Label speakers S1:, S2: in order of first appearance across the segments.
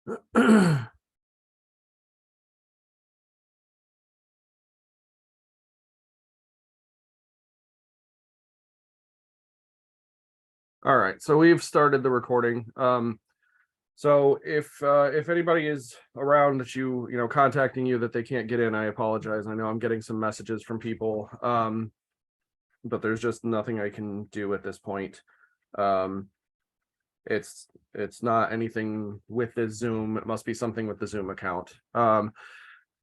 S1: All right, so we've started the recording. So if anybody is around that you know contacting you that they can't get in, I apologize. I know I'm getting some messages from people, but there's just nothing I can do at this point. Um, it's not anything with the Zoom. It must be something with the Zoom account.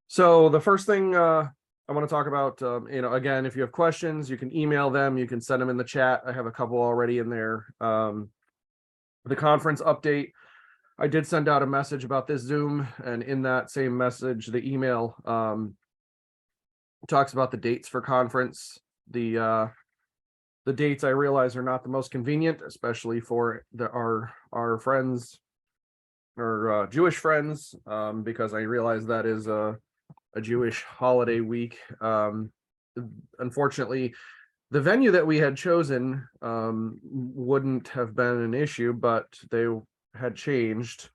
S1: So the first thing I want to talk about, you know, again, if you have questions, you can email them, you can send them in the chat. I have a couple already in there. The conference update, I did send out a message about this Zoom, and in that same message, the email talks about the dates for conference. The dates I realize are not the most convenient, especially for our friends or Jewish friends, because I realize that is a Jewish holiday week. Unfortunately, the venue that we had chosen wouldn't have been an issue, but they had changed.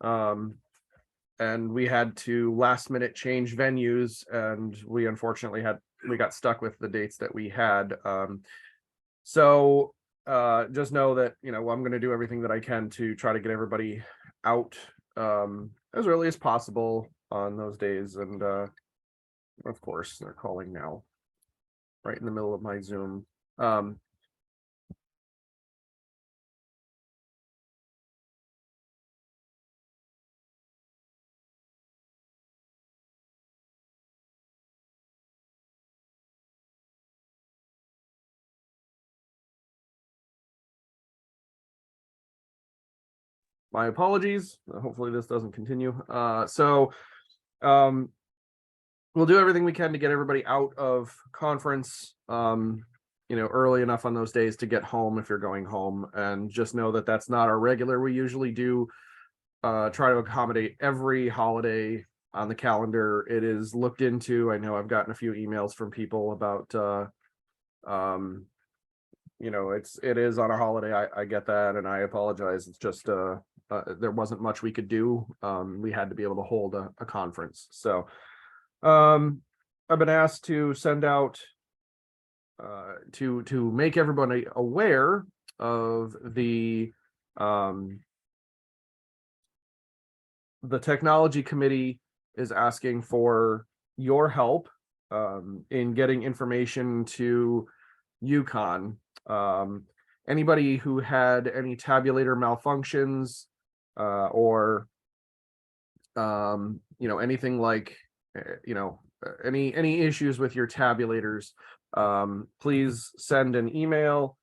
S1: And we had to last minute change venues, and we unfortunately got stuck with the dates that we had. So just know that, you know, I'm going to do everything that I can to try to get everybody out as early as possible on those days. And of course, they're calling now, right in the middle of my Zoom. My apologies. Hopefully this doesn't continue. We'll do everything we can to get everybody out of conference, you know, early enough on those days to get home if you're going home. And just know that that's not our regular. We usually do try to accommodate every holiday on the calendar. It is looked into. I know I've gotten a few emails from people about you know, it is on a holiday. I get that, and I apologize. It's just there wasn't much we could do. We had to be able to hold a conference. So I've been asked to send out to make everybody aware of the technology committee is asking for your help in getting information to UConn. Anybody who had any tabulator malfunctions or you know, anything like you know, any issues with your tabulators, please send an email.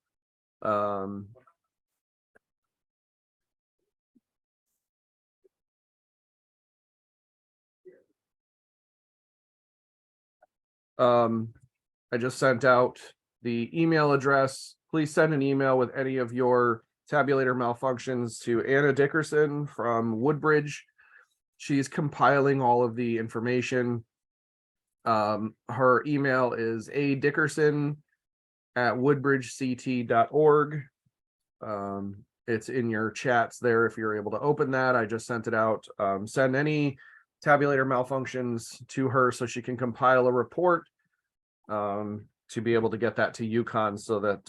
S1: I just sent out the email address. Please send an email with any of your tabulator malfunctions to Anna Dickerson from Woodbridge. She's compiling all of the information. Her email is adickerson@woodbridgect.org. It's in your chats there if you're able to open that. I just sent it out. Send any tabulator malfunctions to her so she can compile a report to be able to get that to UConn so that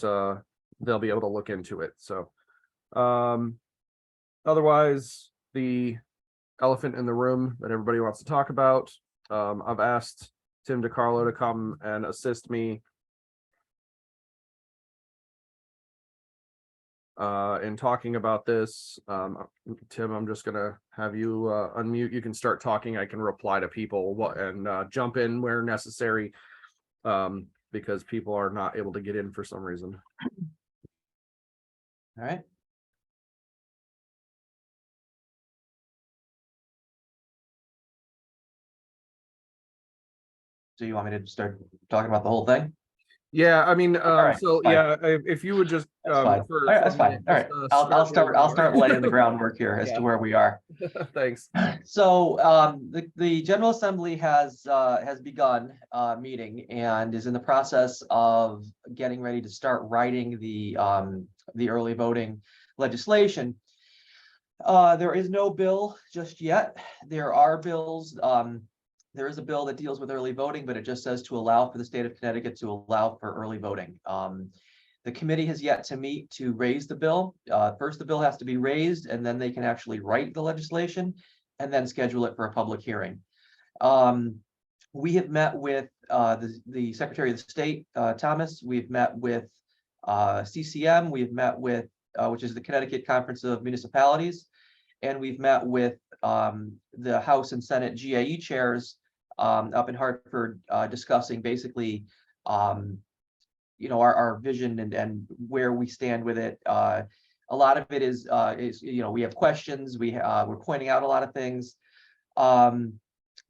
S1: they'll be able to look into it. So otherwise, the elephant in the room that everybody wants to talk about, I've asked Tim DiCarlo to come and assist me in talking about this. Tim, I'm just gonna have you unmute. You can start talking. I can reply to people and jump in where necessary, because people are not able to get in for some reason.
S2: All right. So you want me to start talking about the whole thing?
S1: Yeah, I mean,
S2: right,
S1: so
S2: fine.
S1: yeah, if you would just
S2: That's fine. All right, that's fine. All right, I'll start laying the groundwork here as to where we are.
S1: Thanks.
S2: So the General Assembly has begun meeting and is in the process of getting ready to start writing the early voting legislation. There is no bill just yet. There are bills. There is a bill that deals with early voting, but it just says to allow for the state of Connecticut to allow for early voting. The committee has yet to meet to raise the bill. First, the bill has to be raised, and then they can actually write the legislation and then schedule it for a public hearing. We have met with the Secretary of State, Thomas. We've met with CCM. We've met with, which is the Connecticut Conference of Municipalities. And we've met with the House and Senate GAE chairs up in Hartford, discussing basically, our vision and where we stand with it. A lot of it is we have questions. We're pointing out a lot of things.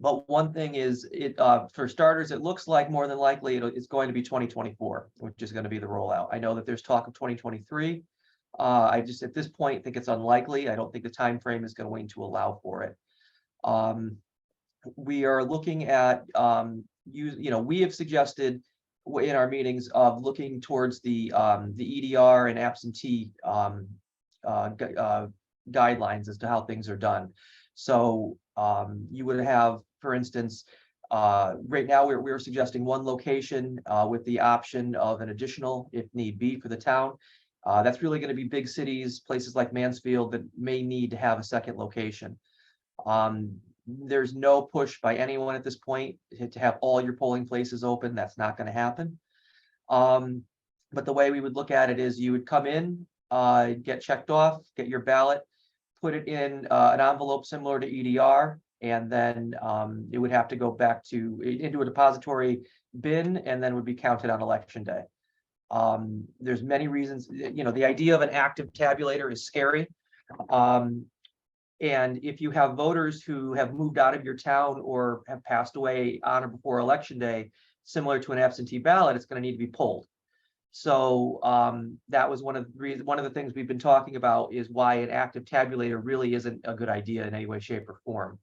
S2: But one thing is, for starters, it looks like more than likely it's going to be 2024, which is going to be the rollout. I know that there's talk of 2023. I just at this point think it's unlikely. I don't think the time frame is going to allow for it. We are looking at we have suggested in our meetings of looking towards the EDR and absentee guidelines as to how things are done. So you would have, for instance, right now we're suggesting one location with the option of an additional if need be for the town. That's really going to be big cities, places like Mansfield that may need to have a second location. There's no push by anyone at this point to have all your polling places open. That's not going to happen. But the way we would look at it is you would come in, get checked off, get your ballot, put it in an envelope similar to EDR, and then it would have to go back into a depository bin and then would be counted on election day. There's many reasons, the idea of an active tabulator is scary. And if you have voters who have moved out of your town or have passed away on or before election day, similar to an absentee ballot, it's going to need to be pulled. So that was one of the things we've been talking about is why an active tabulator really isn't a good idea in any way, shape, or form.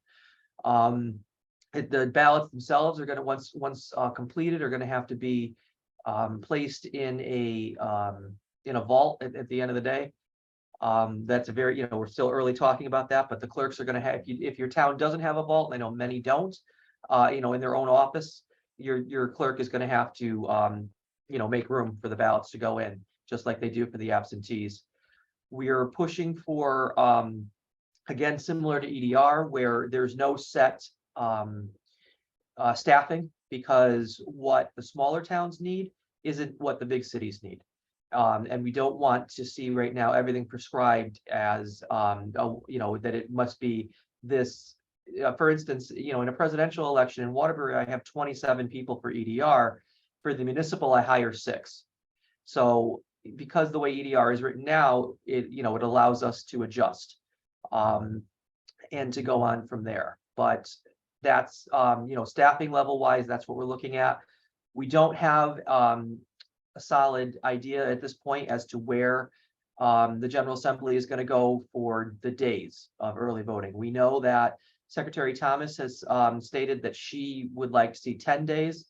S2: The ballots themselves are going to once completed are going to have to be placed in a vault at the end of the day. That's a very, we're still early talking about that, but the clerks are going to have, if your town doesn't have a vault, I know many don't, in their own office, your clerk is going to have to, make room for the ballots to go in, just like they do for the absentees. We are pushing for, again, similar to EDR, where there's no set staffing, because what the smaller towns need isn't what the big cities need. And we don't want to see right now everything prescribed as, that it must be this, for instance, in a presidential election in Waterbury, I have 27 people for EDR. For the municipal, I hire 6. So because the way EDR is written now, it allows us to adjust and to go on from there. But that's, staffing level wise, that's what we're looking at. We don't have a solid idea at this point as to where the General Assembly is going to go for the days of early voting. We know that Secretary Thomas has stated that she would like to see 10 days.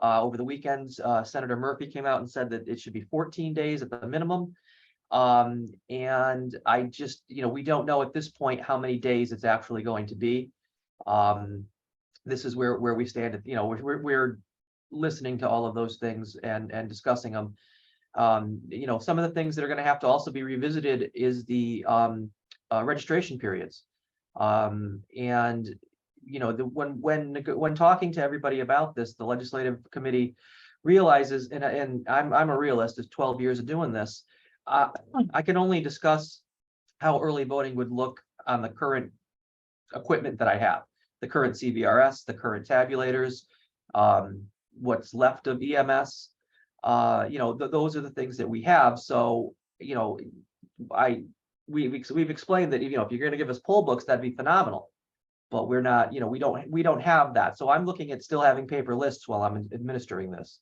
S2: Over the weekends, Senator Murphy came out and said that it should be 14 days at the minimum. And I just, we don't know at this point how many days it's actually going to be. This is where we stand. We're listening to all of those things and discussing them. Some of the things that are going to have to also be revisited is the registration periods. When talking to everybody about this, the legislative committee realizes, and I'm a realist, it's 12 years of doing this. I can only discuss how early voting would look on the current equipment that I have, the current CVRS, the current tabulators, what's left of EMS. Those are the things that we have. So, we've explained that, if you're going to give us poll books, that'd be phenomenal. But we're not, we don't have that. So I'm looking at still having paper lists while I'm administering this.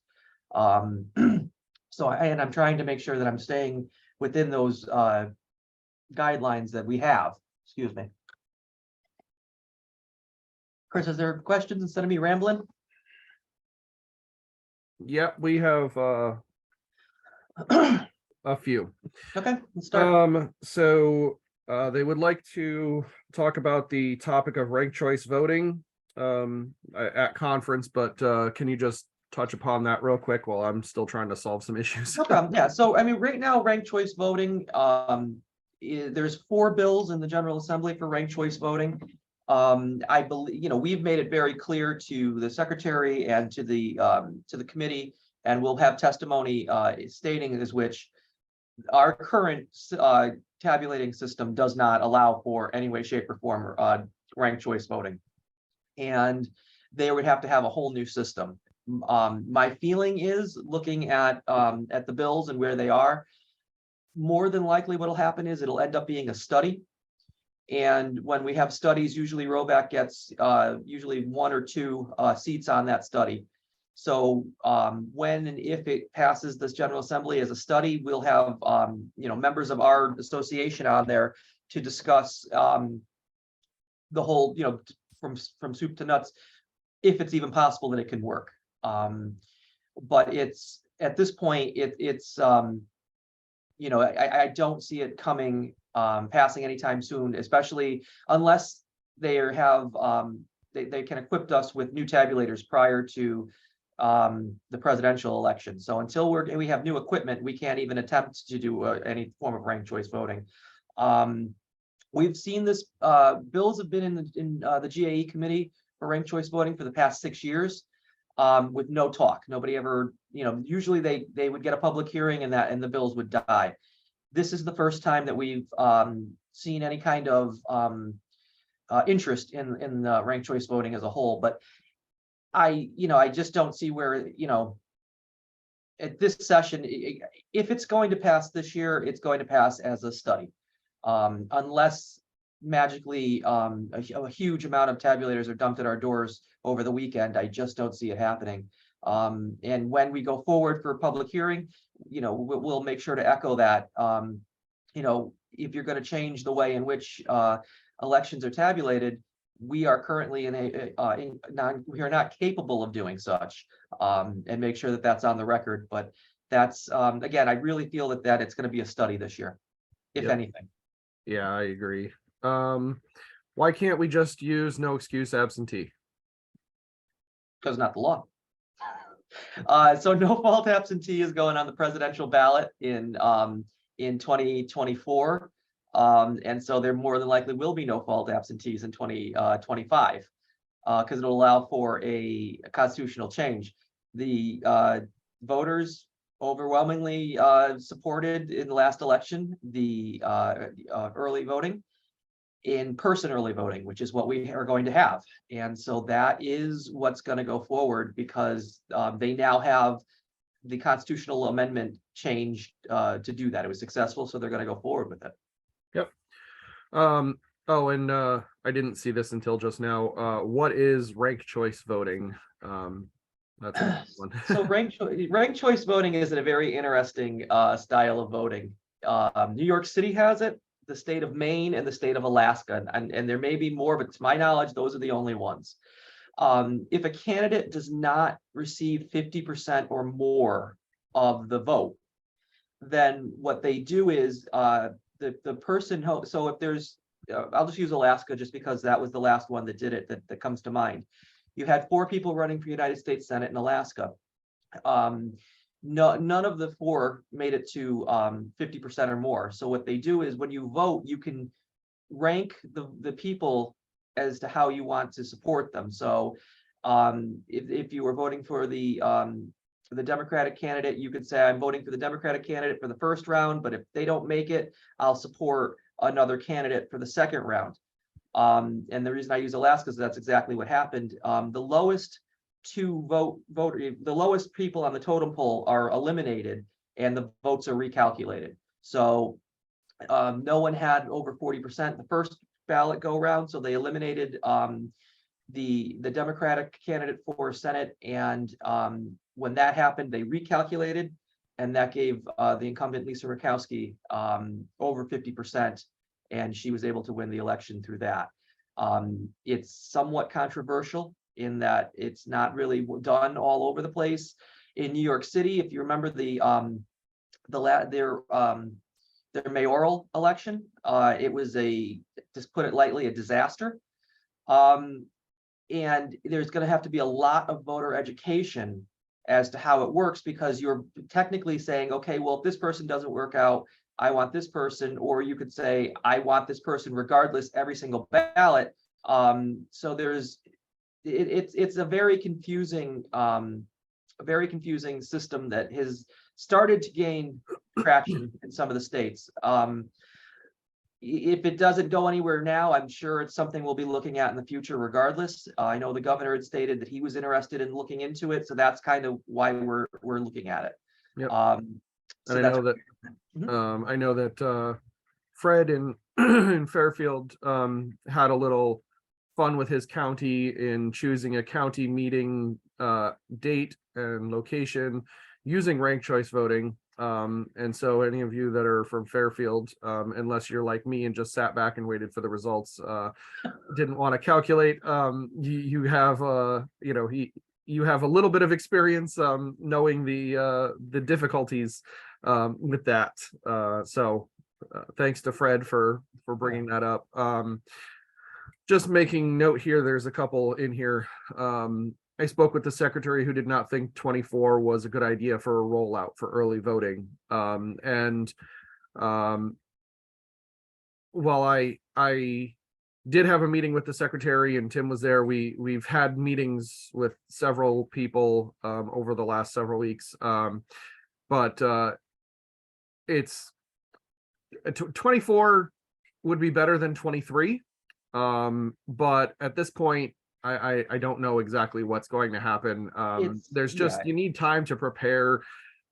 S2: So I'm trying to make sure that I'm staying within those guidelines that we have. Excuse me. Chris, is there questions instead of me rambling?
S1: Yeah, we have a few.
S2: Okay, let's start.
S1: So They would like to talk about the topic of ranked choice voting at conference, but can you just touch upon that real quick while I'm still trying to solve some issues?
S2: No problem. Yeah, so I mean, right now, ranked choice voting, there's 4 bills in the General Assembly for ranked choice voting. I believe, we've made it very clear to the secretary and to the committee, and we'll have testimony stating as which our current tabulating system does not allow for any way, shape, or form ranked choice voting. And they would have to have a whole new system. My feeling is, looking at the bills and where they are, more than likely what'll happen is it'll end up being a study. And when we have studies, usually Roback gets usually 1 or 2 seats on that study. So when and if it passes this General Assembly as a study, we'll have members of our association on there to discuss the whole, from soup to nuts, if it's even possible that it can work. But it's, at this point, it's I don't see it coming, passing anytime soon, especially unless they have they can equip us with new tabulators prior to the presidential election. So until we have new equipment, we can't even attempt to do any form of ranked choice voting. We've seen this, bills have been in the GAE committee for ranked choice voting for the past 6 years, with no talk. Nobody ever, usually they would get a public hearing and the bills would die. This is the first time that we've seen any kind of interest in ranked choice voting as a whole. But I just don't see where, at this session, if it's going to pass this year, it's going to pass as a study. Unless magically a huge amount of tabulators are dumped at our doors over the weekend, I just don't see it happening. And when we go forward for a public hearing, we'll make sure to echo that. If you're going to change the way in which elections are tabulated, we are currently we are not capable of doing such, and make sure that that's on the record. But that's again, I really feel that it's going to be a study this year, if anything.
S1: Yeah, I agree. Why can't we just use no excuse absentee?
S2: Because not the law. So no fault absentee is going on the presidential ballot in 2024. And so there more than likely will be no fault absentees in 2025, because it'll allow for a constitutional change. The voters overwhelmingly supported in the last election the early voting, in-person early voting, which is what we are going to have. And so that is what's going to go forward, because they now have the constitutional amendment change to do that. It was successful, so they're going to go forward with it.
S1: Yep. Oh, and I didn't see this until just now. What is ranked choice voting? That's a one.
S2: So ranked choice voting is a very interesting style of voting. New York City has it, the state of Maine, and the state of Alaska, and there may be more, but to my knowledge, those are the only ones. If a candidate does not receive 50% or more of the vote, then what they do is the person, so if there's, I'll just use Alaska just because that was the last one that did it, that comes to mind. You had 4 people running for United States Senate in Alaska. None of the 4 made it to 50% or more. So what they do is, when you vote, you can rank the people as to how you want to support them. So if you were voting for the Democratic candidate, you could say, I'm voting for the Democratic candidate for the first round, but if they don't make it, I'll support another candidate for the second round. And the reason I use Alaska is that's exactly what happened. The lowest the lowest people on the totem pole are eliminated, and the votes are recalculated. So no one had over 40% the first ballot go round, so they eliminated the Democratic candidate for Senate, and when that happened, they recalculated, and that gave the incumbent Lisa Murkowski over 50%, and she was able to win the election through that. It's somewhat controversial in that it's not really done all over the place. In New York City, if you remember their mayoral election. It was just put it lightly, a disaster. And there's going to have to be a lot of voter education as to how it works, because you're technically saying, okay, well, if this person doesn't work out, I want this person, or you could say, I want this person regardless, every single ballot. So it's a very confusing system that has started to gain traction in some of the states. If it doesn't go anywhere now, I'm sure it's something we'll be looking at in the future regardless. I know the governor had stated that he was interested in looking into it, so that's kind of why we're looking at it.
S1: Yep.
S2: So
S1: And I know that Fred in in Fairfield had a little fun with his county in choosing a county meeting date and location using ranked choice voting. And so any of you that are from Fairfield, unless you're like me and just sat back and waited for the results, didn't want to calculate, you have you have a little bit of experience knowing the difficulties with that. So thanks to Fred for bringing that up. Just making note here, there's a couple in here. I spoke with the secretary who did not think 24 was a good idea for a rollout for early voting. While I did have a meeting with the secretary and Tim was there, we've had meetings with several people over the last several weeks. But it's 24 would be better than 23. But at this point, I don't know exactly what's going to happen. There's just, you need time to prepare.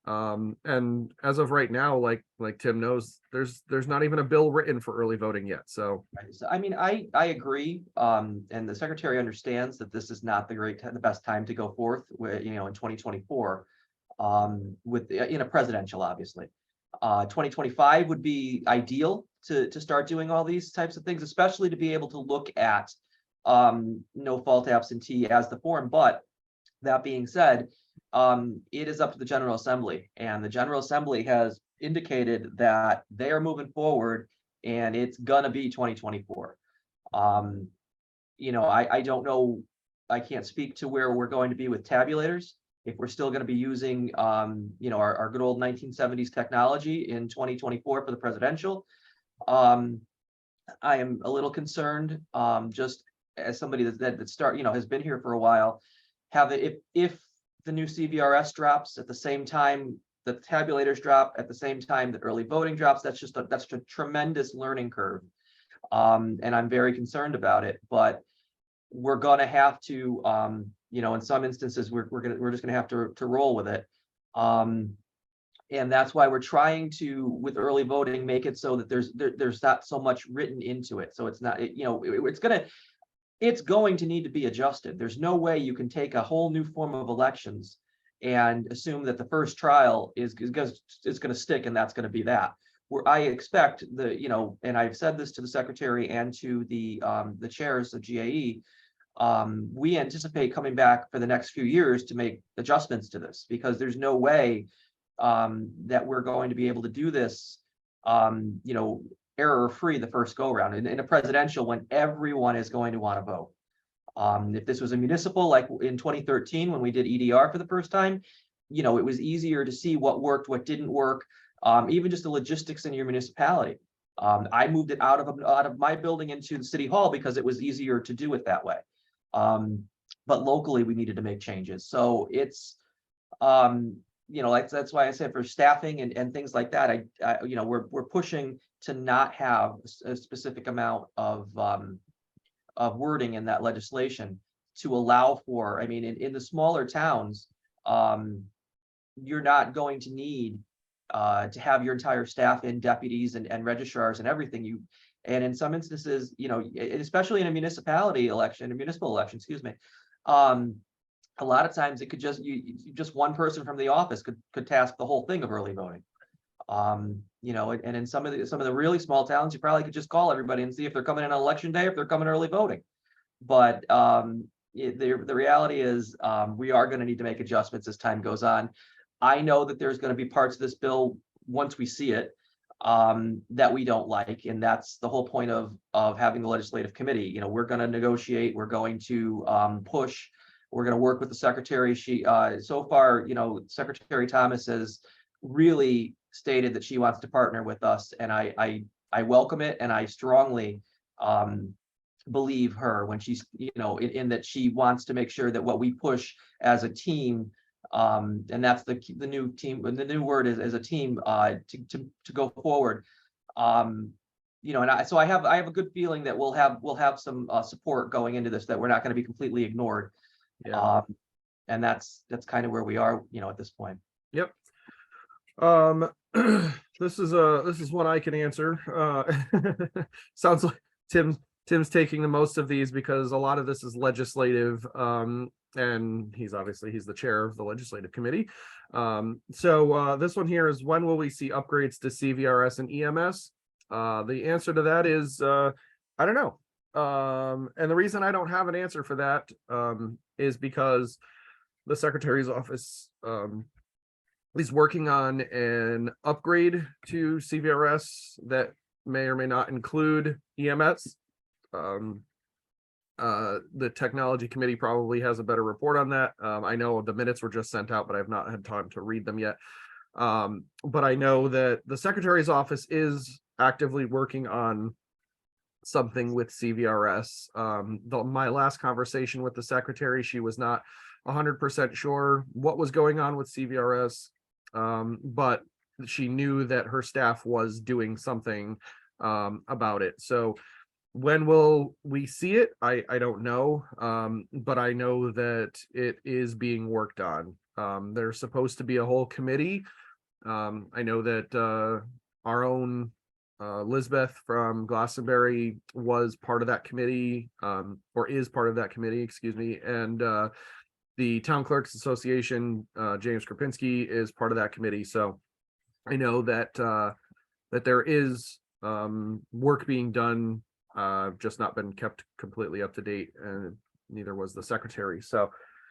S1: And as of right now, like Tim knows, there's not even a bill written for early voting yet. So
S2: I mean, I agree. And the secretary understands that this is not the best time to go forth with, in 2024, in a presidential, obviously. 2025 would be ideal to start doing all these types of things, especially to be able to look at no fault absentee as the form. But that being said, it is up to the General Assembly, and the General Assembly has indicated that they are moving forward and it's gonna be 2024. I don't know, I can't speak to where we're going to be with tabulators, if we're still going to be using our good old 1970s technology in 2024 for the presidential. I am a little concerned, just as somebody has been here for a while, if the new CVRS drops at the same time the tabulators drop, at the same time that early voting drops, that's a tremendous learning curve. And I'm very concerned about it, but we're gonna have to, in some instances, we're just gonna have to roll with it. And that's why we're trying to, with early voting, make it so that there's not so much written into it. So it's not, it's going to need to be adjusted. There's no way you can take a whole new form of elections and assume that the first trial is going to stick and that's going to be that. Where I expect and I've said this to the secretary and to the chairs of GAE, we anticipate coming back for the next few years to make adjustments to this, because there's no way that we're going to be able to do this, error-free the first go around in a presidential, when everyone is going to want to vote. If this was a municipal, like in 2013 when we did EDR for the first time, it was easier to see what worked, what didn't work, even just the logistics in your municipality. I moved it out of my building into the city hall because it was easier to do it that way. But locally we needed to make changes. So it's that's why I said for staffing and things like that, we're pushing to not have a specific amount of wording in that legislation to allow for, in the smaller towns, you're not going to need to have your entire staff in, deputies and registrars and everything. And in some instances, especially in a municipal election, excuse me, a lot of times it could just one person from the office could task the whole thing of early voting. And in some of the really small towns, you probably could just call everybody and see if they're coming in on election day, if they're coming early voting. But the reality is, we are going to need to make adjustments as time goes on. I know that there's going to be parts of this bill, once we see it, that we don't like. And that's the whole point of having the legislative committee. You know, we're going to negotiate, we're going to push, we're going to work with the secretary. She so far, you know, Secretary Thomas has really stated that she wants to partner with us, and I welcome it, and I strongly believe her when she's, you know, in that she wants to make sure that what we push as a team, and that's the new team, the new word is as a team, to go forward. You know, and so I have a good feeling that we'll have some support going into this, that we're not going to be completely ignored.
S1: Yeah.
S2: And that's kind of where we are, you know, at this point.
S1: Yep. This is one I can answer. Sounds like Tim's taking the most of these because a lot of this is legislative, and he's the chair of the legislative committee. So this one here is, when will we see upgrades to CVRS and EMS? The answer to that is I don't know. And the reason I don't have an answer for that is because the secretary's office is working on an upgrade to CVRS that may or may not include EMS. The technology committee probably has a better report on that. I know the minutes were just sent out, but I've not had time to read them yet. But I know that the secretary's office is actively working on something with CVRS. My last conversation with the secretary, she was not 100% sure what was going on with CVRS, but she knew that her staff was doing something about it. So when will we see it? I don't know, but I know that it is being worked on. There's supposed to be a whole committee. I know that our own Lisbeth from Glastonbury was part of that committee, or is part of that committee, excuse me, and the Town Clerks Association, James Krapinski, is part of that committee. So I know that that there is work being done, just not been kept completely up to date, and neither was the secretary. So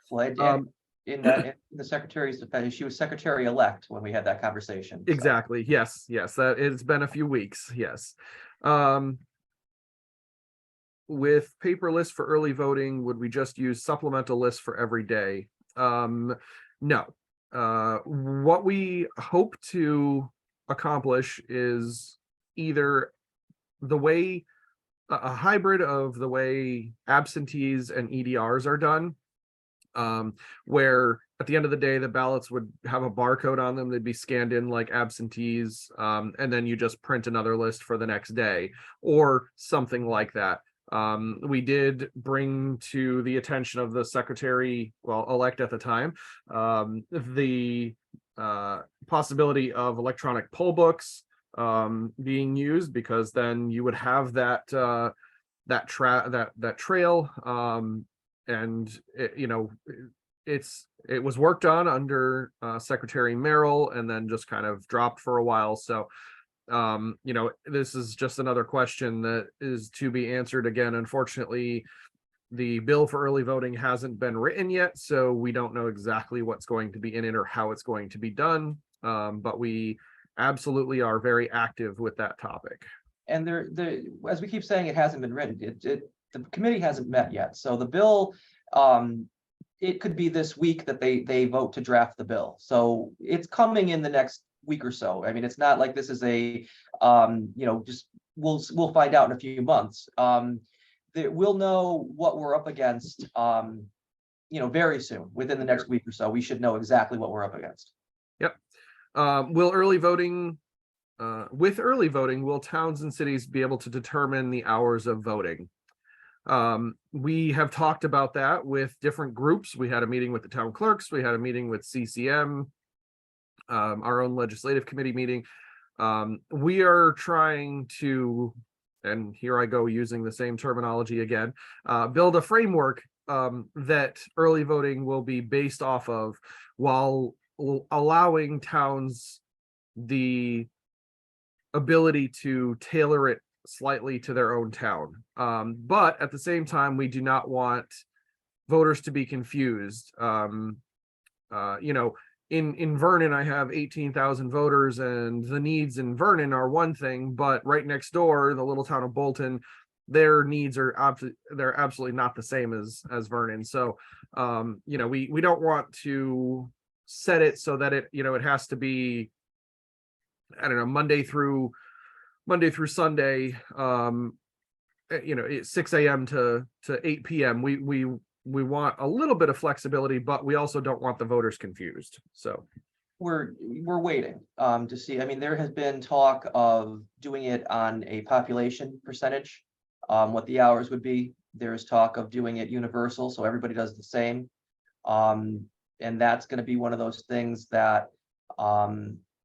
S2: Well, in the secretary's defense, she was secretary-elect when we had that conversation. So.
S1: Exactly. Yes. That it's been a few weeks. Yes. With paper lists for early voting, would we just use supplemental lists for every day? No. What we hope to accomplish is either the way a hybrid of the way absentees and EDRs are done, where at the end of the day, the ballots would have a barcode on them. They'd be scanned in like absentees, and then you just print another list for the next day or something like that. We did bring to the attention of the secretary, well, elect at the time, the possibility of electronic poll books being used, because then you would have that trail, and it, you know, it was worked on under Secretary Merrill and then just kind of dropped for a while. So you know, this is just another question that is to be answered. Again, unfortunately, the bill for early voting hasn't been written yet, so we don't know exactly what's going to be in it or how it's going to be done. But we absolutely are very active with that topic.
S2: And as we keep saying, it hasn't been written. The committee hasn't met yet. So the bill, it could be this week that they vote to draft the bill. So it's coming in the next week or so. I mean, it's not like this is a, you know, just we'll find out in a few months. We'll know what we're up against, you know, very soon. Within the next week or so, we should know exactly what we're up against.
S1: Yep. Will early voting, with early voting, will towns and cities be able to determine the hours of voting? We have talked about that with different groups. We had a meeting with the town clerks. We had a meeting with CCM, our own legislative committee meeting. We are trying to, and here I go using the same terminology again, build a framework that early voting will be based off of, while allowing towns the ability to tailor it slightly to their own town. But at the same time, we do not want voters to be confused. You know, in Vernon, I have 18,000 voters, and the needs in Vernon are one thing, but right next door, the little town of Bolton, their needs are they're absolutely not the same as Vernon. So, you know, we don't want to set it so that it, you know, it has to be, I don't know, Monday through Sunday, you know, it's 6 a.m. to 8 p.m. We want a little bit of flexibility, but we also don't want the voters confused. So
S2: we're waiting to see. I mean, there has been talk of doing it on a population percentage, what the hours would be. There's talk of doing it universal, so everybody does the same. And that's going to be one of those things that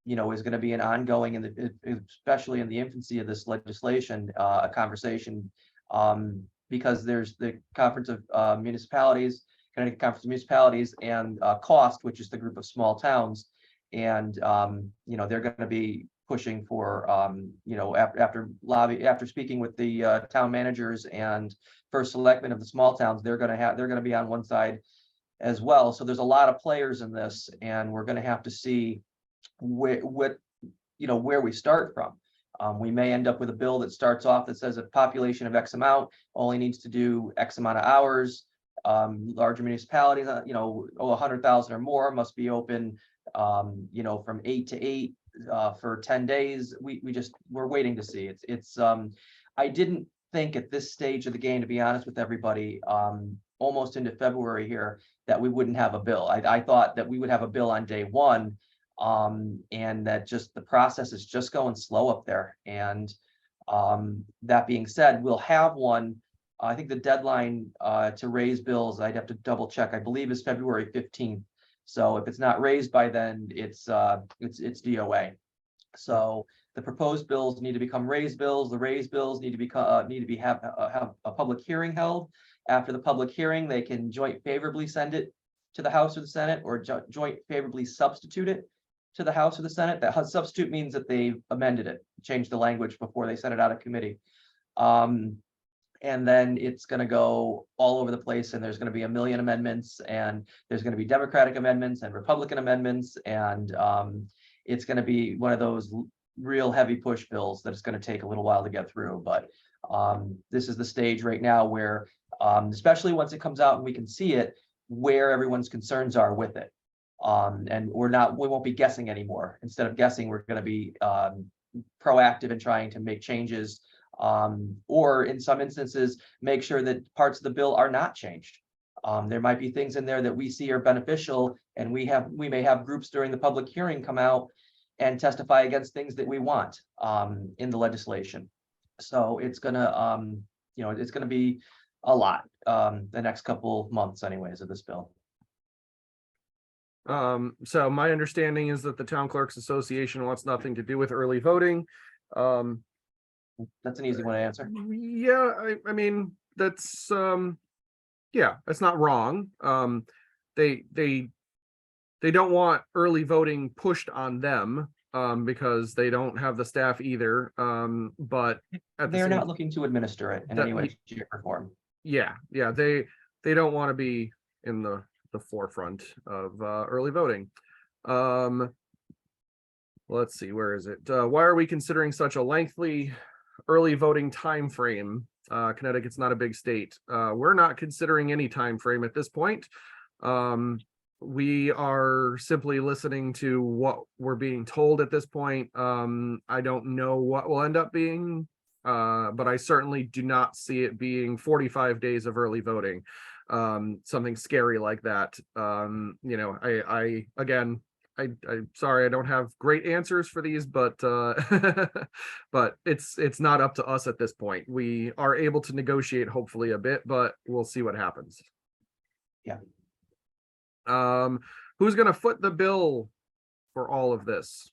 S2: you know, is going to be an ongoing, especially in the infancy of this legislation, a conversation, because there's the Conference of Municipalities, Connecticut Conference of Municipalities, and COST, which is the group of small towns. And you know, they're going to be pushing for, you know, after speaking with the town managers and first selectmen of the small towns, they're going to be on one side as well. So there's a lot of players in this, and we're going to have to see what you know, where we start from. We may end up with a bill that starts off that says a population of X amount only needs to do X amount of hours. Larger municipalities, you know, 100,000 or more must be open, you know, from 8 to 8 for 10 days. We're waiting to see. I didn't think at this stage of the game, to be honest with everybody, almost into February here, that we wouldn't have a bill. I thought that we would have a bill on day one, and that just the process is just going slow up there. And that being said, we'll have one. I think the deadline to raise bills, I'd have to double check, I believe is February 15th. So if it's not raised by then, it's DOA. So the proposed bills need to become raised bills. The raised bills need to have a public hearing held. After the public hearing, they can joint favorably send it to the House or the Senate, or joint favorably substitute it to the House or the Senate. That substitute means that they've amended it, changed the language before they sent it out of committee. And then it's going to go all over the place, and there's going to be a million amendments, and there's going to be Democratic amendments and Republican amendments, and it's going to be one of those real heavy push bills that it's going to take a little while to get through. But this is the stage right now where, especially once it comes out and we can see it, where everyone's concerns are with it. And we won't be guessing anymore. Instead of guessing, we're going to be proactive in trying to make changes, or in some instances, make sure that parts of the bill are not changed. There might be things in there that we see are beneficial, and we may have groups during the public hearing come out and testify against things that we want in the legislation. So it's gonna, you know, it's gonna be a lot the next couple months, anyways, of this bill.
S1: So my understanding is that the Town Clerks Association wants nothing to do with early voting.
S2: That's an easy one to answer.
S1: Yeah, I mean, that's yeah, that's not wrong. They don't want early voting pushed on them, because they don't have the staff either. But
S2: they're not looking to administer it in any way, shape, or form.
S1: Yeah, they don't want to be in the forefront of early voting. Let's see, where is it? Why are we considering such a lengthy early voting time frame? Connecticut's not a big state. We're not considering any time frame at this point. We are simply listening to what we're being told at this point. I don't know what will end up being, but I certainly do not see it being 45 days of early voting. Something scary like that. You know, I'm sorry, I don't have great answers for these, but but it's not up to us at this point. We are able to negotiate hopefully a bit, but we'll see what happens.
S2: Yeah.
S1: Who's gonna foot the bill for all of this?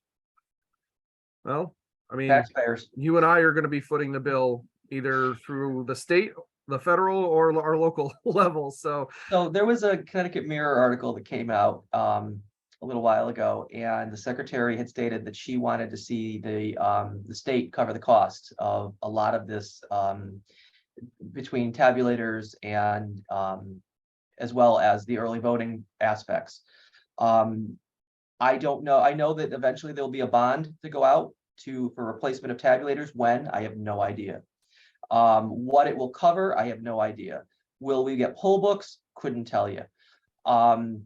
S1: Well, I mean,
S2: Taxpayers.
S1: you and I are gonna be footing the bill either through the state, the federal, or our local level. So
S2: there was a Connecticut Mirror article that came out a little while ago, and the secretary had stated that she wanted to see the state cover the cost of a lot of this, between tabulators and as well as the early voting aspects. I don't know. I know that eventually there'll be a bond to go out for replacement of tabulators. When? I have no idea. What it will cover, I have no idea. Will we get poll books? Couldn't tell you. And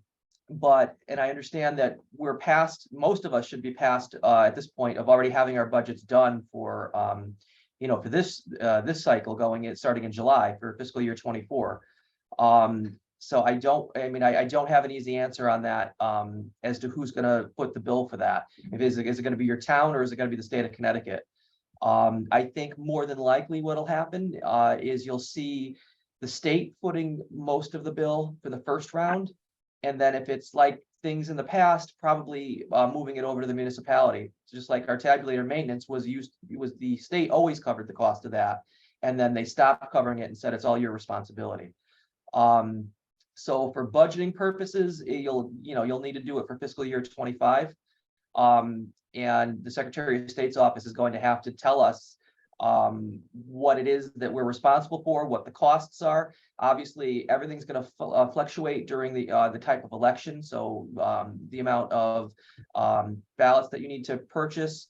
S2: I understand that we're past, most of us should be past at this point of already having our budgets done for for this cycle starting in July for fiscal year 24. So I don't have an easy answer on that as to who's going to put the bill for that. Is it going to be your town, or is it going to be the state of Connecticut? I think more than likely what'll happen is you'll see the state footing most of the bill for the first round. And then if it's like things in the past, probably moving it over to the municipality. Just like our tabulator maintenance was the state always covered the cost of that. And then they stopped covering it and said it's all your responsibility. So for budgeting purposes, you'll need to do it for fiscal year 25. And the Secretary of State's office is going to have to tell us what it is that we're responsible for, what the costs are. Obviously, everything's going to fluctuate during the type of election. So the amount of ballots that you need to purchase.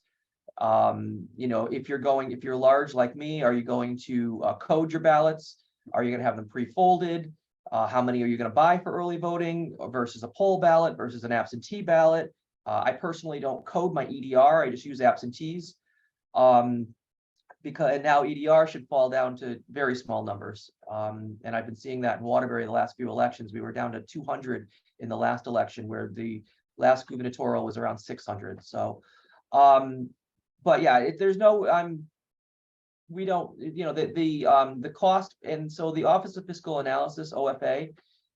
S2: If you're large like me, are you going to code your ballots? Are you going to have them pre-folded? How many are you going to buy for early voting versus a poll ballot versus an absentee ballot? I personally don't code my EDR. I just use absentees. Because now EDR should fall down to very small numbers. And I've been seeing that in Waterbury the last few elections. We were down to 200 in the last election, where the last gubernatorial was around 600. So, but yeah, we don't, the cost. And so the Office of Fiscal Analysis, OFA,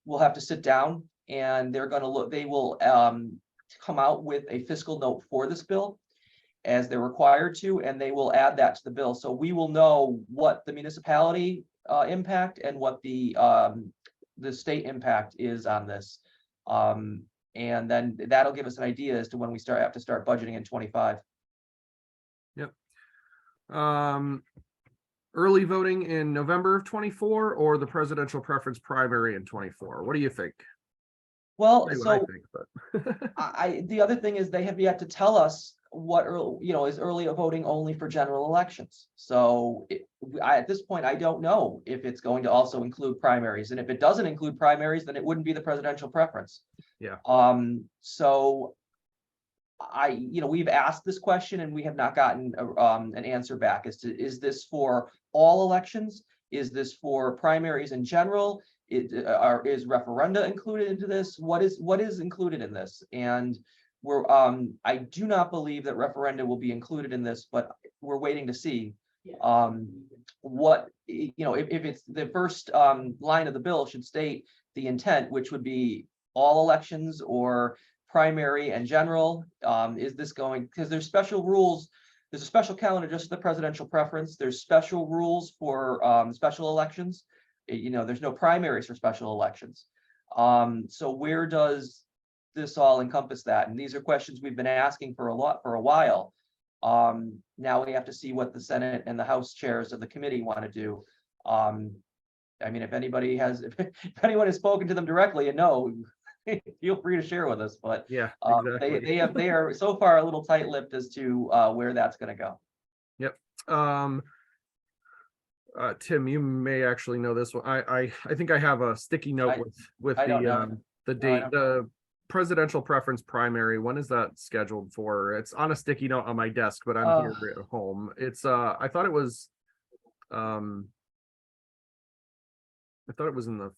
S2: will have to sit down, and they're going to look, they will come out with a fiscal note for this bill, as they're required to, and they will add that to the bill. So we will know what the municipality impact and what the state impact is on this. And then that'll give us an idea as to when we have to start budgeting in 25.
S1: Yep. Early voting in November of 24, or the presidential preference primary in 24? What do you think?
S2: Well,
S1: I
S2: so
S1: think, but
S2: the other thing is they have yet to tell us what is early voting only for general elections. So at this point, I don't know if it's going to also include primaries, and if it doesn't include primaries, then it wouldn't be the presidential preference.
S1: Yeah.
S2: So we've asked this question, and we have not gotten an answer back as to, is this for all elections? Is this for primaries in general? Is referenda included into this? What is included in this? And I do not believe that referenda will be included in this, but we're waiting to see. What, if it's the first line of the bill should state the intent, which would be all elections or primary and general. Is this going, because there's special rules, there's a special calendar just for the presidential preference. There's special rules for special elections. There's no primaries for special elections. So where does this all encompass that? And these are questions we've been asking for a while. Now we have to see what the Senate and the House chairs of the committee want to do. If anyone has spoken to them directly and know, feel free to share with us. But
S1: yeah, exactly.
S2: they are so far a little tight-lipped as to where that's going to go.
S1: Yep. Tim, you may actually know this one. I think I have a sticky note with the date. The presidential preference primary, when is that scheduled for? It's on a sticky note on my desk, but I'm here at home. It's I thought it was in the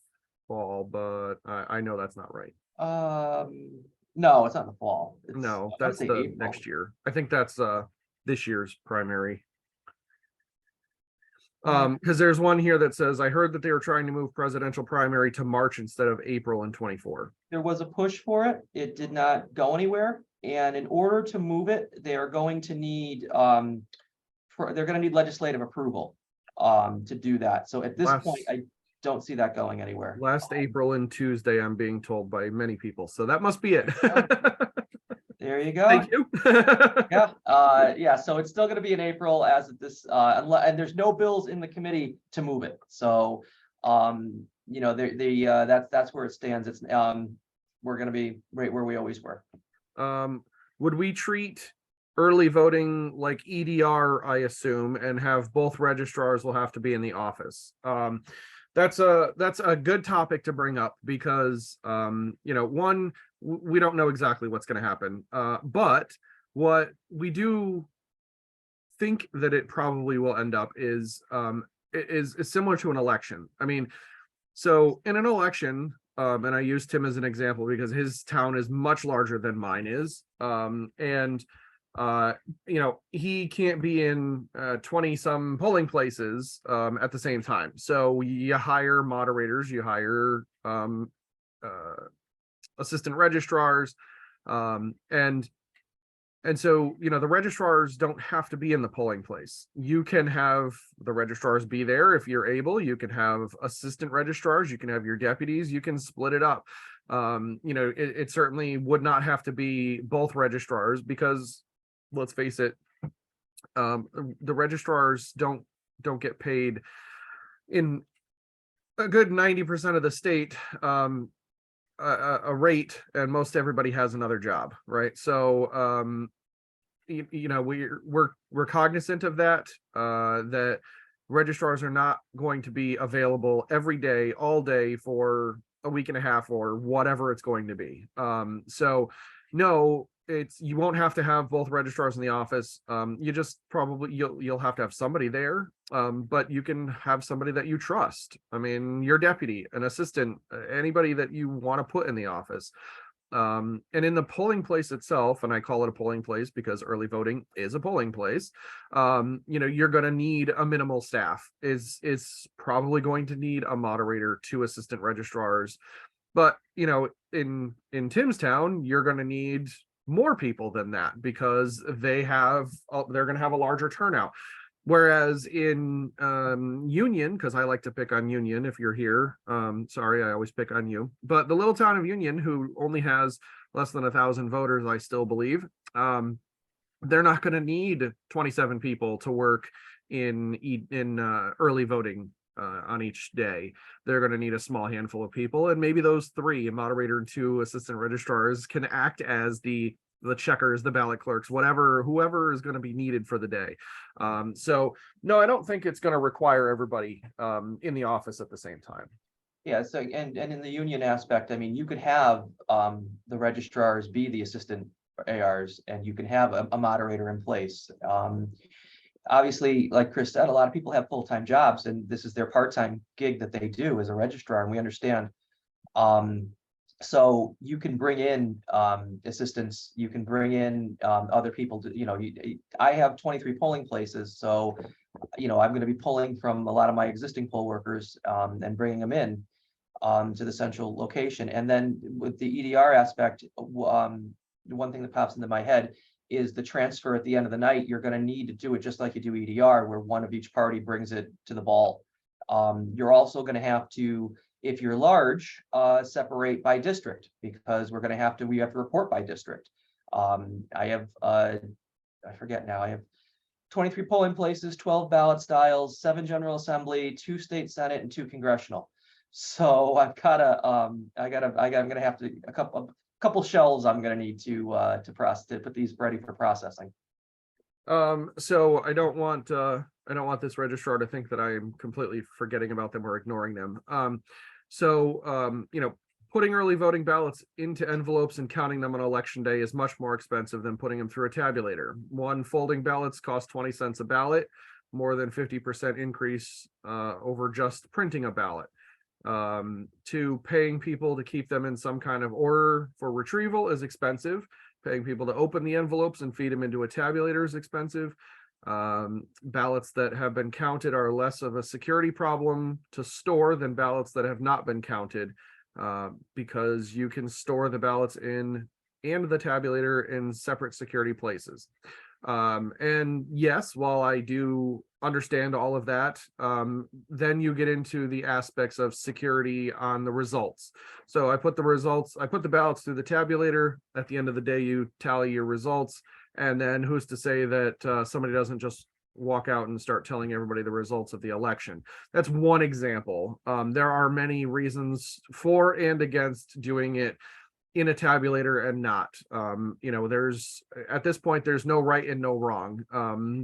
S1: fall, but I know that's not right.
S2: No, it's not in the fall.
S1: No, that's the April. Next year. I think that's this year's primary. Because there's one here that says, I heard that they were trying to move presidential primary to March instead of April in 24.
S2: There was a push for it. It did not go anywhere. And in order to move it, they are going to need legislative approval to do that. So at this point, I don't see that going anywhere.
S1: Last April and Tuesday, I'm being told by many people. So that must be it.
S2: There you go.
S1: Thank you.
S2: Yeah. So it's still going to be in April as of this, and there's no bills in the committee to move it. So, that's where it stands. It's we're going to be right where we always were.
S1: would we treat early voting like EDR, I assume, and have both registrars will have to be in the office? That's a good topic to bring up because one, we don't know exactly what's going to happen. But what we do think that it probably will end up is similar to an election. I mean, so in an election, and I use Tim as an example because his town is much larger than mine is. And he can't be in 20 some polling places at the same time. So you hire moderators, you hire assistant registrars, and so, the registrars don't have to be in the polling place. You can have the registrars be there if you're able. You can have assistant registrars. You can have your deputies. You can split it up. It certainly would not have to be both registrars because, let's face it, the registrars don't get paid in a good 90% of the state. A rate, and most everybody has another job, right? So we're cognizant of that, that registrars are not going to be available every day, all day for a week and a half or whatever it's going to be. So no, you won't have to have both registrars in the office. You just you'll have to have somebody there, but you can have somebody that you trust. I mean, your deputy, an assistant, anybody that you want to put in the office. And in the polling place itself, and I call it a polling place because early voting is a polling place, you're going to need a minimal staff. Is probably going to need a moderator, 2 assistant registrars, but in Tim's town, you're going to need more people than that because they're going to have a larger turnout. Whereas in Union, because I like to pick on Union if you're here, sorry, I always pick on you, but the little town of Union, who only has less than 1,000 voters, I still believe, they're not going to need 27 people to work in early voting on each day. They're going to need a small handful of people, and maybe those 3, a moderator and 2 assistant registrars, can act as the checkers, the ballot clerks, whoever is going to be needed for the day. So no, I don't think it's going to require everybody in the office at the same time.
S2: Yeah, so and in the union aspect, I mean, you could have the registrars be the assistant ARs, and you can have a moderator in place. Obviously, like Chris said, a lot of people have full-time jobs, and this is their part-time gig that they do as a registrar, and we understand. So you can bring in assistants, you can bring in other people to, I have 23 polling places, so I'm going to be pulling from a lot of my existing poll workers and bringing them in to the central location. And then with the EDR aspect, the one thing that pops into my head is the transfer at the end of the night. You're going to need to do it just like you do EDR, where one of each party brings it to the ball. You're also going to have to, if you're large, separate by district, because we have to report by district. I have, I forget now, I have 23 polling places, 12 ballot styles, 7 General Assembly, 2 state Senate, and 2 congressional. So I'm gonna have to, a couple shelves I'm gonna need to put these ready for processing.
S1: So I don't want this registrar to think that I am completely forgetting about them or ignoring them. Putting early voting ballots into envelopes and counting them on election day is much more expensive than putting them through a tabulator. One, folding ballots cost 20 cents a ballot, more than 50% increase over just printing a ballot. 2, paying people to keep them in some kind of order for retrieval is expensive. Paying people to open the envelopes and feed them into a tabulator is expensive. Ballots that have been counted are less of a security problem to store than ballots that have not been counted, because you can store the ballots and the tabulator in separate security places. And yes, while I do understand all of that, then you get into the aspects of security on the results. So I put the ballots through the tabulator. At the end of the day, you tally your results. And then who's to say that somebody doesn't just walk out and start telling everybody the results of the election? That's one example. There are many reasons for and against doing it in a tabulator and not. You know, there's at this point, there's no right and no wrong.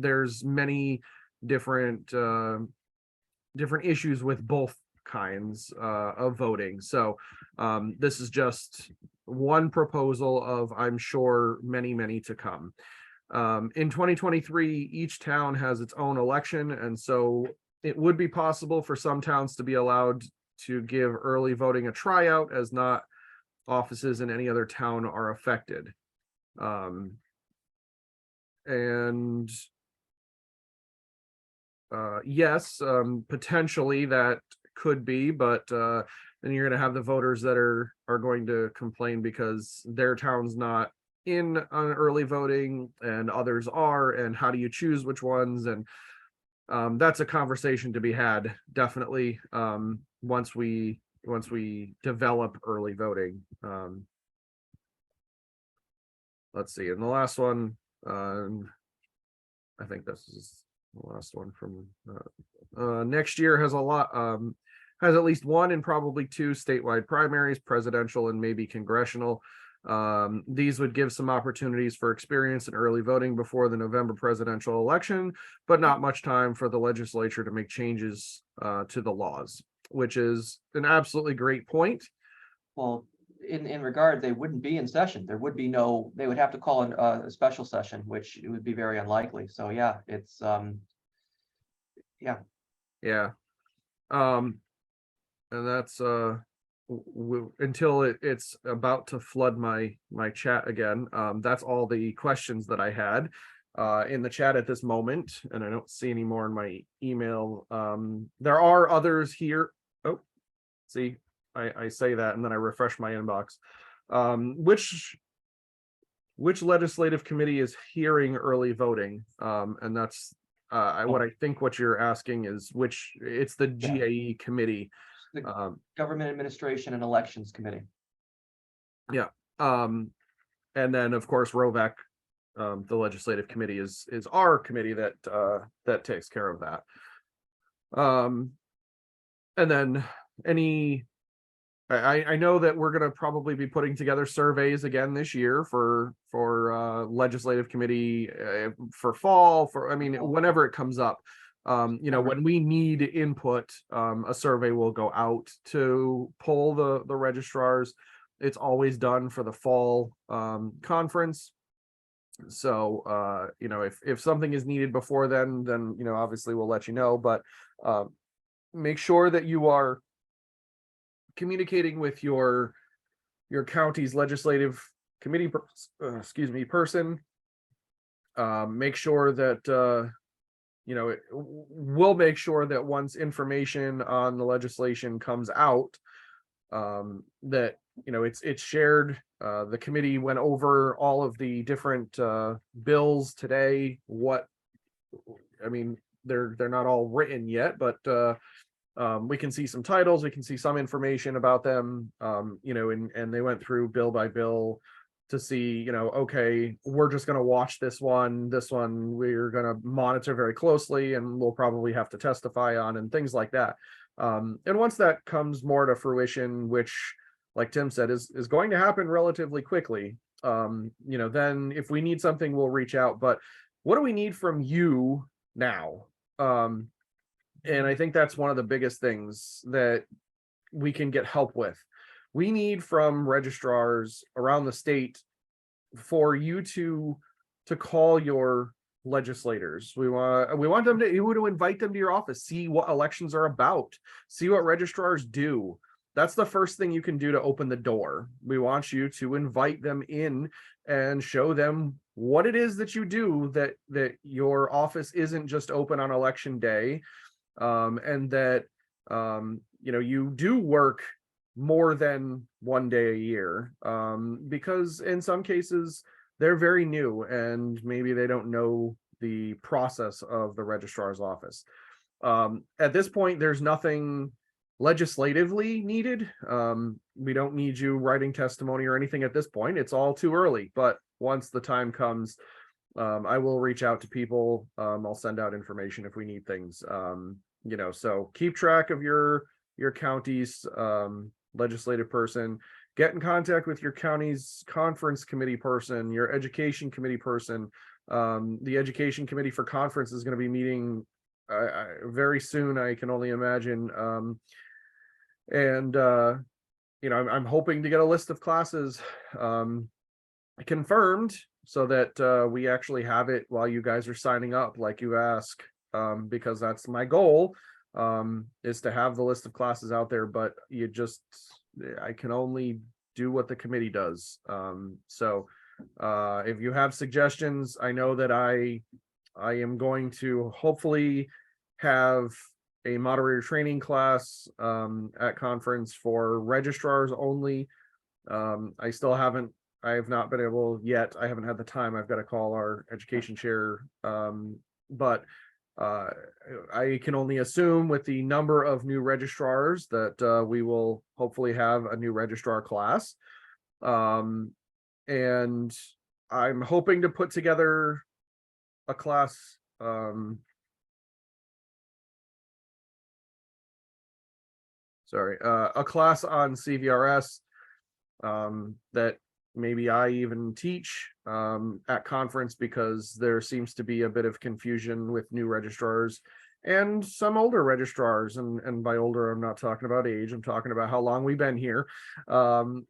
S1: There's many different different issues with both kinds of voting. So this is just one proposal of, I'm sure, many, many to come. In 2023, each town has its own election, and so it would be possible for some towns to be allowed to give early voting a tryout, as not offices in any other town are affected. And yes, potentially that could be, but then you're going to have the voters that are going to complain because their town's not in on early voting and others are, and how do you choose which ones? And that's a conversation to be had, definitely, once we develop early voting. Let's see, and the last one, I think this is the last one from next year has a lot, has at least one and probably two statewide primaries, presidential and maybe congressional. These would give some opportunities for experience in early voting before the November presidential election, but not much time for the legislature to make changes to the laws, which is an absolutely great point.
S2: Well, in regard, they wouldn't be in session. There would be no, they would have to call a special session, which it would be very unlikely. So yeah, it's yeah.
S1: Yeah. And that's until it's about to flood my chat again. That's all the questions that I had in the chat at this moment, and I don't see any more in my email. There are others here. Oh, see, I say that and then I refresh my inbox. Which legislative committee is hearing early voting? And that's what I think what you're asking is which, it's the GAE committee.
S2: The Government Administration and Elections Committee.
S1: Yeah. And then of course ROVAC, the legislative committee is our committee that that takes care of that. And then I know that we're going to probably be putting together surveys again this year for legislative committee for fall, for, I mean, whenever it comes up. You know, when we need input, a survey will go out to poll the registrars. It's always done for the fall conference. So you know, if something is needed before then you know, obviously we'll let you know, but make sure that you are communicating with your county's legislative committee person. Make sure that you know, we'll make sure that once information on the legislation comes out, that, you know, it's shared. The committee went over all of the different bills today. What, I mean, they're not all written yet, but we can see some titles, we can see some information about them, you know, and they went through bill by bill to see, you know, okay, we're just going to watch this one we're going to monitor very closely and we'll probably have to testify on, and things like that. And once that comes more to fruition, which, like Tim said, is going to happen relatively quickly, you know, then if we need something, we'll reach out. But what do we need from you now? And I think that's one of the biggest things that we can get help with. We need from registrars around the state for you to call your legislators. We want them to invite them to your office, see what elections are about, see what registrars do. That's the first thing you can do to open the door. We want you to invite them in and show them what it is that you do, that your office isn't just open on election day, and that you know, you do work more than one day a year, because in some cases they're very new and maybe they don't know the process of the registrar's office. At this point, there's nothing legislatively needed. We don't need you writing testimony or anything at this point. It's all too early, but once the time comes, I will reach out to people. I'll send out information if we need things. You know, so keep track of your county's legislative person. get in contact with your county's conference committee person, your education committee person. The education committee for conference is going to be meeting very soon, I can only imagine. And I'm hoping to get a list of classes confirmed so that we actually have it while you guys are signing up, like you ask, because that's my goal, is to have the list of classes out there, but I can only do what the committee does. So if you have suggestions, I know that I am going to hopefully have a moderator training class at conference for registrars only. I have not been able yet. I haven't had the time. I've got to call our education chair. But I can only assume with the number of new registrars that we will hopefully have a new registrar class. And I'm hoping to put together a class. A class on CVRS that maybe I even teach at conference, because there seems to be a bit of confusion with new registrars and some older registrars. And by older, I'm not talking about age, I'm talking about how long we've been here, on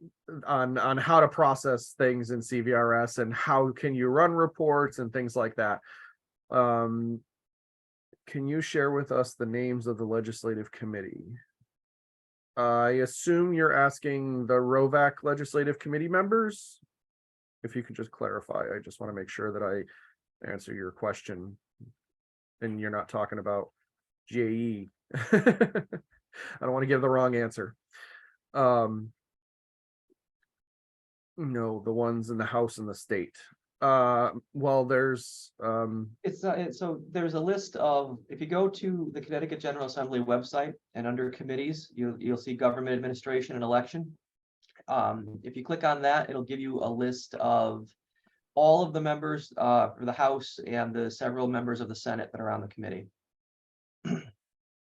S1: how to process things in CVRS and how can you run reports and things like that. Can you share with us the names of the legislative committee? I assume you're asking the ROVAC legislative committee members. If you could just clarify, I just want to make sure that I answer your question and you're not talking about JE. I don't want to give the wrong answer. No, the ones in the House and the state. Well, there's
S2: So there's a list of, if you go to the Connecticut General Assembly website and under committees, you'll see government administration and election. If you click on that, it'll give you a list of all of the members for the House and the several members of the Senate that are on the committee.
S1: There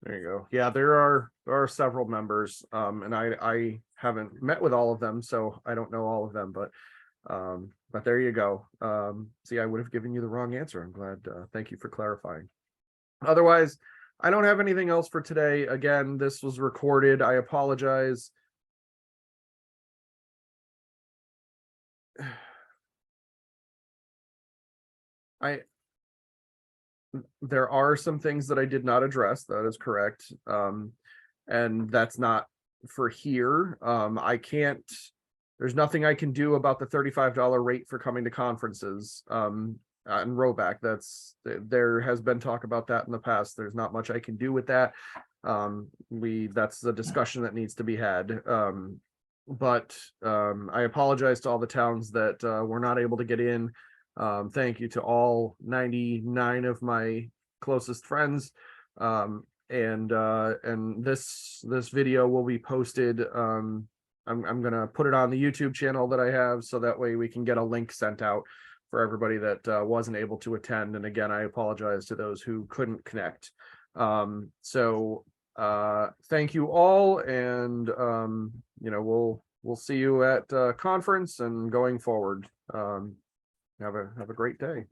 S1: you go. Yeah, there are several members, and I haven't met with all of them, so I don't know all of them, but there you go. See, I would have given you the wrong answer. I'm glad. Thank you for clarifying. Otherwise, I don't have anything else for today. Again, this was recorded. I apologize. There are some things that I did not address. That is correct. And that's not for here. There's nothing I can do about the $35 rate for coming to conferences and ROVAC. There has been talk about that in the past. There's not much I can do with that. That's the discussion that needs to be had. But I apologize to all the towns that were not able to get in. Thank you to all 99 of my closest friends. And this video will be posted. I'm gonna put it on the YouTube channel that I have, so that way we can get a link sent out for everybody that wasn't able to attend. And again, I apologize to those who couldn't connect. So thank you all, and we'll see you at conference and going forward. Have a great day.